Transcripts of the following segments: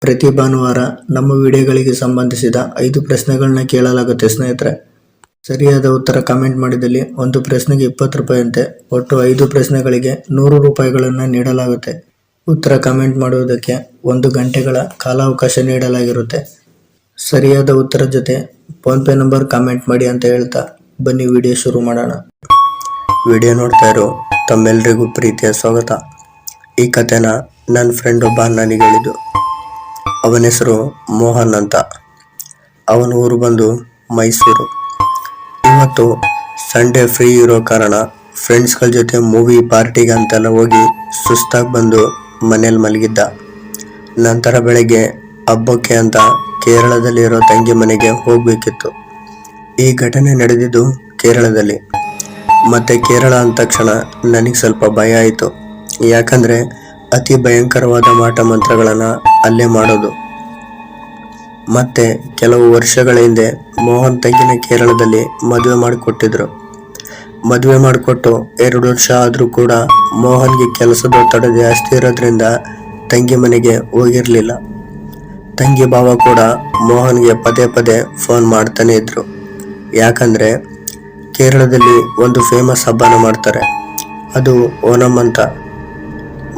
ಪ್ರತಿ ಭಾನುವಾರ ನಮ್ಮ ವಿಡಿಯೋಗಳಿಗೆ ಸಂಬಂಧಿಸಿದ 5 ಪ್ರಶ್ನೆಗಳನ್ನ ಕೇಳಲಾಗುತ್ತೆ ಸ್ನೇಹಿತರೆ. ಸರಿಯಾದ ಉತ್ತರ ಕಮೆಂಟ್ ಮಾಡಿದಲ್ಲಿ ಒಂದು ಪ್ರಶ್ನೆಗೆ 20 ರೂಪಾಯಿಯಂತೆ ಒಟ್ಟು 5 ಪ್ರಶ್ನೆಗಳಿಗೆ 100 ರೂಪಾಯಿಗಳನ್ನು ನೀಡಲಾಗುತ್ತೆ. ಉತ್ತರ ಕಮೆಂಟ್ ಮಾಡುವುದಕ್ಕೆ 1 ಗಂಟೆಗಳ ಕಾಲಾವಕಾಶ ನೀಡಲಾಗಿರುತ್ತೆ. ಸರಿಯಾದ ಉತ್ತರ ಜೊತೆ ಫೋನ್ಪೇ ನಂಬರ್ ಕಮೆಂಟ್ ಮಾಡಿ ಅಂತ ಹೇಳ್ತಾ ಬನ್ನಿ ವಿಡಿಯೋ ಶುರು ಮಾಡೋಣ. ವಿಡಿಯೋ ನೋಡ್ತಾ ಇರೋ ತಮ್ಮೆಲ್ಲರಿಗೂ ಪ್ರೀತಿಯ ಸ್ವಾಗತ. ಈ ಕಥೆನ ನನ್ನ ಫ್ರೆಂಡ್ ಒಬ್ಬ ನನಗೆ ಹೇಳಿದ್ದು. ಅವನ ಹೆಸರು ಮೋಹನ್ ಅಂತ. ಅವನ ಊರು ಬಂದು ಮೈಸೂರು. ಇವತ್ತು ಸಂಡೇ ಫ್ರೀ ಇರೋ ಕಾರಣ ಫ್ರೆಂಡ್ಸ್ಗಳ ಜೊತೆ ಮೂವಿ ಪಾರ್ಟಿಗೆ ಅಂತೆಲ್ಲ ಹೋಗಿ ಸುಸ್ತಾಗಿ ಬಂದು ಮನೇಲಿ ಮಲಗಿದ್ದ. ನಂತರ ಬೆಳಗ್ಗೆ ಹಬ್ಬಕ್ಕೆ ಅಂತ ಕೇರಳದಲ್ಲಿರೋ ತಂಗಿ ಮನೆಗೆ ಹೋಗಬೇಕಿತ್ತು. ಈ ಘಟನೆ ನಡೆದಿದ್ದು ಕೇರಳದಲ್ಲಿ. ಮತ್ತು ಕೇರಳ ಅಂದ ತಕ್ಷಣ ನನಗೆ ಸ್ವಲ್ಪ ಭಯ ಆಯಿತು. ಯಾಕಂದರೆ ಅತಿ ಭಯಂಕರವಾದ ಮಾಟ ಮಂತ್ರಗಳನ್ನು ಅಲ್ಲೇ ಮಾಡೋದು. ಮತ್ತೆ ಕೆಲವು ವರ್ಷಗಳ ಹಿಂದೆ ಮೋಹನ್ ತಂಗಿನ ಕೇರಳದಲ್ಲಿ ಮದುವೆ ಮಾಡಿಕೊಟ್ಟಿದ್ರು. ಮದುವೆ ಮಾಡಿಕೊಟ್ಟು 2 ವರ್ಷ ಆದರೂ ಕೂಡ ಮೋಹನ್ಗೆ ಕೆಲಸದ ಒತ್ತಡ ಜಾಸ್ತಿ ಇರೋದ್ರಿಂದ ತಂಗಿ ಮನೆಗೆ ಹೋಗಿರಲಿಲ್ಲ. ತಂಗಿ ಭಾವ ಕೂಡ ಮೋಹನ್ಗೆ ಪದೇ ಪದೇ ಫೋನ್ ಮಾಡ್ತಾನೆ ಇದ್ರು. ಯಾಕಂದರೆ ಕೇರಳದಲ್ಲಿ ಒಂದು ಫೇಮಸ್ ಹಬ್ಬನ ಮಾಡ್ತಾರೆ, ಅದು ಓಣಂ ಅಂತ.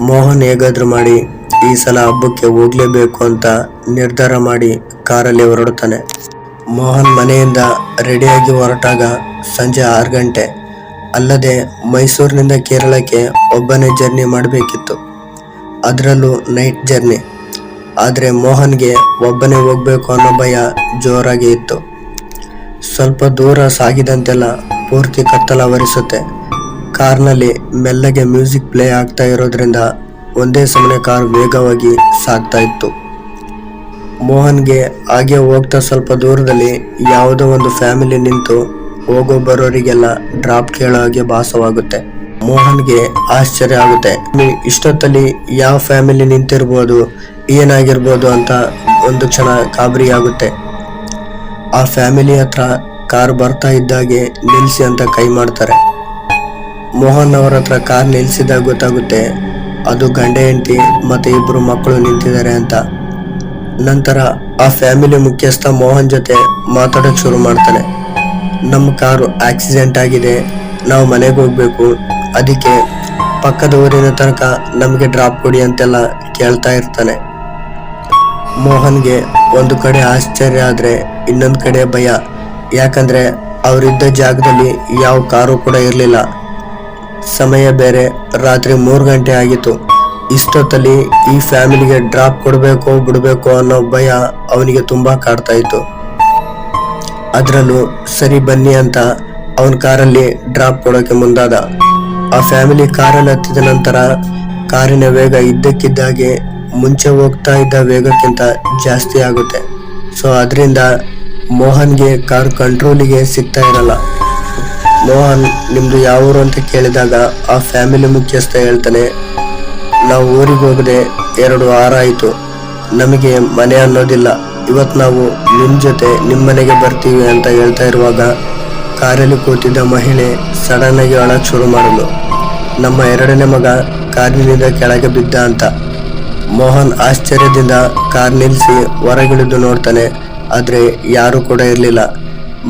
ಮೋಹನ್ ಹೇಗಾದ್ರೂ ಮಾಡಿ ಈ ಸಲ ಹಬ್ಬಕ್ಕೆ ಹೋಗ್ಲೇಬೇಕು ಅಂತ ನಿರ್ಧಾರ ಮಾಡಿ ಕಾರಲ್ಲಿ ಹೊರಡ್ತಾನೆ. ಮೋಹನ್ ಮನೆಯಿಂದ ರೆಡಿಯಾಗಿ ಹೊರಟಾಗ ಸಂಜೆ 6 ಗಂಟೆ. ಅಲ್ಲದೆ ಮೈಸೂರಿನಿಂದ ಕೇರಳಕ್ಕೆ ಒಬ್ಬನೇ ಜರ್ನಿ ಮಾಡಬೇಕಿತ್ತು, ಅದರಲ್ಲೂ ನೈಟ್ ಜರ್ನಿ. ಆದರೆ ಮೋಹನ್ಗೆ ಒಬ್ಬನೇ ಹೋಗ್ಬೇಕು ಅನ್ನೋ ಭಯ ಜೋರಾಗಿ ಇತ್ತು. ಸ್ವಲ್ಪ ದೂರ ಸಾಗಿದಂತೆಲ್ಲ ಪೂರ್ತಿ ಕತ್ತಲಾವರಿಸುತ್ತೆ. ಕಾರ್ನಲ್ಲಿ ಮೆಲ್ಲಗೆ ಮ್ಯೂಸಿಕ್ ಪ್ಲೇ ಆಗ್ತಾ ಇರೋದ್ರಿಂದ ಒಂದೇ ಸಮನೆ ಕಾರ್ ವೇಗವಾಗಿ ಸಾಗ್ತಾ ಇತ್ತು. ಮೋಹನ್ಗೆ ಹಾಗೆ ಹೋಗ್ತಾ ಸ್ವಲ್ಪ ದೂರದಲ್ಲಿ ಯಾವುದೋ ಒಂದು ಫ್ಯಾಮಿಲಿ ನಿಂತು ಹೋಗೋ ಬರೋರಿಗೆಲ್ಲ ಡ್ರಾಪ್ ಕೇಳೋ ಹಾಗೆ ಭಾಸವಾಗುತ್ತೆ. ಮೋಹನ್ಗೆ ಆಶ್ಚರ್ಯ ಆಗುತ್ತೆ. ಇಷ್ಟೊತ್ತಲ್ಲಿ ಯಾವ ಫ್ಯಾಮಿಲಿ ನಿಂತಿರ್ಬೋದು, ಏನಾಗಿರ್ಬೋದು ಅಂತ ಒಂದು ಕ್ಷಣ ಗಾಬರಿ ಆಗುತ್ತೆ. ಆ ಫ್ಯಾಮಿಲಿ ಹತ್ರ ಕಾರ್ ಬರ್ತಾ ಇದ್ದಾಗೆ ನಿಲ್ಲಿಸಿ ಅಂತ ಕೈ ಮಾಡ್ತಾರೆ. ಮೋಹನ್ ಅವರ ಹತ್ರ ಕಾರ್ ನಿಲ್ಲಿಸಿದಾಗ ಗೊತ್ತಾಗುತ್ತೆ ಅದು ಗಂಡ ಹೆಂಡತಿ ಮತ್ತೆ 2 ಮಕ್ಕಳು ನಿಂತಿದ್ದಾರೆ ಅಂತ. ನಂತರ ಆ ಫ್ಯಾಮಿಲಿ ಮುಖ್ಯಸ್ಥ ಮೋಹನ್ ಜೊತೆ ಮಾತಾಡೋಕೆ ಶುರು ಮಾಡ್ತಾನೆ. ನಮ್ಮ ಕಾರು ಆಕ್ಸಿಡೆಂಟ್ ಆಗಿದೆ, ನಾವು ಮನೆಗೆ ಹೋಗ್ಬೇಕು, ಅದಕ್ಕೆ ಪಕ್ಕದ ಊರಿನ ತನಕ ನಮಗೆ ಡ್ರಾಪ್ ಕೊಡಿ ಅಂತೆಲ್ಲ ಕೇಳ್ತಾ ಇರ್ತಾನೆ. ಮೋಹನ್ಗೆ ಒಂದು ಕಡೆ ಆಶ್ಚರ್ಯ ಆದರೆ ಇನ್ನೊಂದು ಕಡೆ ಭಯ. ಯಾಕಂದರೆ ಅವರಿದ್ದ ಜಾಗದಲ್ಲಿ ಯಾವ ಕಾರು ಕೂಡ ಇರಲಿಲ್ಲ. ಸಮಯ ಬೇರೆ ರಾತ್ರಿ 3 ಗಂಟೆ ಆಗಿತ್ತು. ಇಷ್ಟೊತ್ತಲ್ಲಿ ಈ ಫ್ಯಾಮಿಲಿಗೆ ಡ್ರಾಪ್ ಕೊಡಬೇಕು ಬಿಡಬೇಕು ಅನ್ನೋ ಭಯ ಅವನಿಗೆ ತುಂಬ ಕಾಡ್ತಾ ಇತ್ತು. ಅದರಲ್ಲೂ ಸರಿ ಬನ್ನಿ ಅಂತ ಅವನ ಕಾರಲ್ಲಿ ಡ್ರಾಪ್ ಕೊಡೋಕೆ ಮುಂದಾದ. ಆ ಫ್ಯಾಮಿಲಿ ಕಾರಲ್ಲಿ ಹತ್ತಿದ ನಂತರ ಕಾರಿನ ವೇಗ ಇದ್ದಕ್ಕಿದ್ದಾಗೆ ಮುಂಚೆ ಹೋಗ್ತಾ ಇದ್ದ ವೇಗಕ್ಕಿಂತ ಜಾಸ್ತಿ ಆಗುತ್ತೆ. ಸೊ ಅದರಿಂದ ಮೋಹನ್ಗೆ ಕಾರ್ ಕಂಟ್ರೋಲಿಗೆ ಸಿಗ್ತಾ ಇರಲ್ಲ. ಮೋಹನ್ ನಿಮ್ದು ಯಾವ ಊರು ಅಂತ ಕೇಳಿದಾಗ ಆ ಫ್ಯಾಮಿಲಿ ಮುಖ್ಯಸ್ಥ ಹೇಳ್ತಾನೆ, ನಾವು ಊರಿಗೆ ಹೋಗದೆ 2 ವಾರ ಆಯಿತು, ನಮಗೆ ಮನೆ ಅನ್ನೋದಿಲ್ಲ, ಇವತ್ತು ನಾವು ನಿಮ್ಮ ಜೊತೆ ನಿಮ್ಮ ಮನೆಗೆ ಬರ್ತೀವಿ ಅಂತ ಹೇಳ್ತಾ ಇರುವಾಗ ಕಾರಲ್ಲಿ ಕೂತಿದ್ದ ಮಹಿಳೆ ಸಡನ್ ಆಗಿ ಅಳಕ್ಕೆ ಶುರು ಮಾಡಲು. ನಮ್ಮ 2ನೇ ಮಗ ಕಾರಿನಿಂದ ಕೆಳಗೆ ಬಿದ್ದ ಅಂತ. ಮೋಹನ್ ಆಶ್ಚರ್ಯದಿಂದ ಕಾರ್ ನಿಲ್ಲಿಸಿ ಹೊರಗಿಳಿದು ನೋಡ್ತಾನೆ, ಆದರೆ ಯಾರೂ ಕೂಡ ಇರಲಿಲ್ಲ.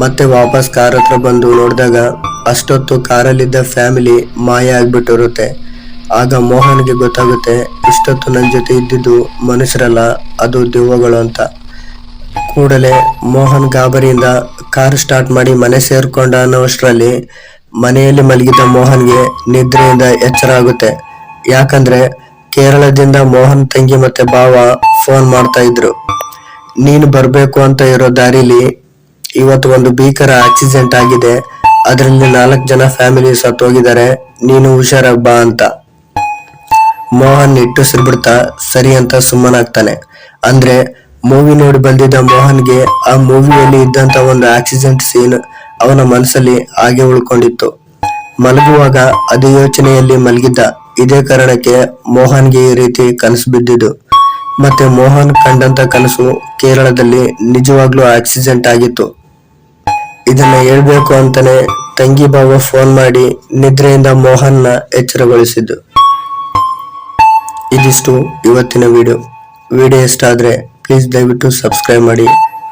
ಮತ್ತೆ ವಾಪಸ್ ಕಾರ್ ಹತ್ರ ಬಂದು ನೋಡಿದಾಗ ಅಷ್ಟೊತ್ತು ಕಾರಲ್ಲಿದ್ದ ಫ್ಯಾಮಿಲಿ ಮಾಯ ಆಗ್ಬಿಟ್ಟಿರುತ್ತೆ. ಆಗ ಮೋಹನ್ಗೆ ಗೊತ್ತಾಗುತ್ತೆ ಇಷ್ಟೊತ್ತು ನನ್ನ ಜೊತೆ ಇದ್ದಿದ್ದು ಮನುಷ್ಯರಲ್ಲ, ಅದು ದೆವ್ವಗಳು ಅಂತ. ಕೂಡಲೇ ಮೋಹನ್ ಗಾಬರಿಯಿಂದ ಕಾರ್ ಸ್ಟಾರ್ಟ್ ಮಾಡಿ ಮನೆ ಸೇರ್ಕೊಂಡ ಅನ್ನೋಷ್ಟರಲ್ಲಿ ಮನೆಯಲ್ಲಿ ಮಲಗಿದ್ದ ಮೋಹನ್ಗೆ ನಿದ್ರೆಯಿಂದ ಎಚ್ಚರ ಆಗುತ್ತೆ. ಯಾಕಂದ್ರೆ ಕೇರಳದಿಂದ ಮೋಹನ್ ತಂಗಿ ಮತ್ತೆ ಭಾವ ಫೋನ್ ಮಾಡ್ತಾ ಇದ್ರು, ನೀನು ಬರಬೇಕು ಅಂತ ಇರೋ ದಾರಿಲಿ ಇವತ್ತು ಒಂದು ಭೀಕರ ಆಕ್ಸಿಡೆಂಟ್ ಆಗಿದೆ, ಅದರಲ್ಲಿ 4 ಜನ ಫ್ಯಾಮಿಲಿ ಸತ್ತೋಗಿದ್ದಾರೆ, ನೀನು ಹುಷಾರಾಗಿ ಬಾ ಅಂತ. ಮೋಹನ್ ನಿಟ್ಟುಸಿರ್ಬಿಡ್ತಾ ಸರಿ ಅಂತ ಸುಮ್ಮನಾಗ್ತಾನೆ. ಅಂದ್ರೆ ಮೂವಿ ನೋಡಿ ಬಂದಿದ್ದ ಮೋಹನ್ಗೆ ಆ ಮೂವಿಯಲ್ಲಿ ಇದ್ದಂತ ಒಂದು ಆಕ್ಸಿಡೆಂಟ್ ಸೀನ್ ಅವನ ಮನಸ್ಸಲ್ಲಿ ಹಾಗೆ ಉಳ್ಕೊಂಡಿತ್ತು. ಮಲಗುವಾಗ ಅದೇ ಯೋಚನೆಯಲ್ಲಿ ಮಲಗಿದ್ದ. ಇದೇ ಕಾರಣಕ್ಕೆ ಮೋಹನ್ಗೆ ಈ ರೀತಿ ಕನಸು ಬಿದ್ದಿದ್ದು. ಮತ್ತೆ ಮೋಹನ್ ಕಂಡಂತ ಕನಸು ಕೇರಳದಲ್ಲಿ ನಿಜವಾಗ್ಲೂ ಆಕ್ಸಿಡೆಂಟ್ ಆಗಿತ್ತು. ಇದನ್ನ ಹೇಳ್ಬೇಕು ಅಂತಾನೆ ತಂಗಿ ಭಾವ ಫೋನ್ ಮಾಡಿ ನಿದ್ರೆಯಿಂದ ಮೋಹನ್ನ ಎಚ್ಚರಗೊಳಿಸಿದ್ದು. ಇದಿಷ್ಟು ಇವತ್ತಿನ ವಿಡಿಯೋ. ವಿಡಿಯೋ ಇಷ್ಟ ಆದರೆ ಪ್ಲೀಸ್ ದಯವಿಟ್ಟು ಸಬ್ಸ್ಕ್ರೈಬ್ ಮಾಡಿ.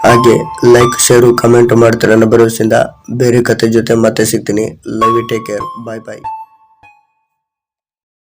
ಹಾಗೆ ಲೈಕ್, ಶೇರು, ಕಮೆಂಟ್ ಮಾಡ್ತೀರ ಅನ್ನೋ ಭರವಸೆಯಿಂದ ಬೇರೆ ಕತೆ ಜೊತೆ ಮತ್ತೆ ಸಿಗ್ತೀನಿ. Love you, take care, bye bye.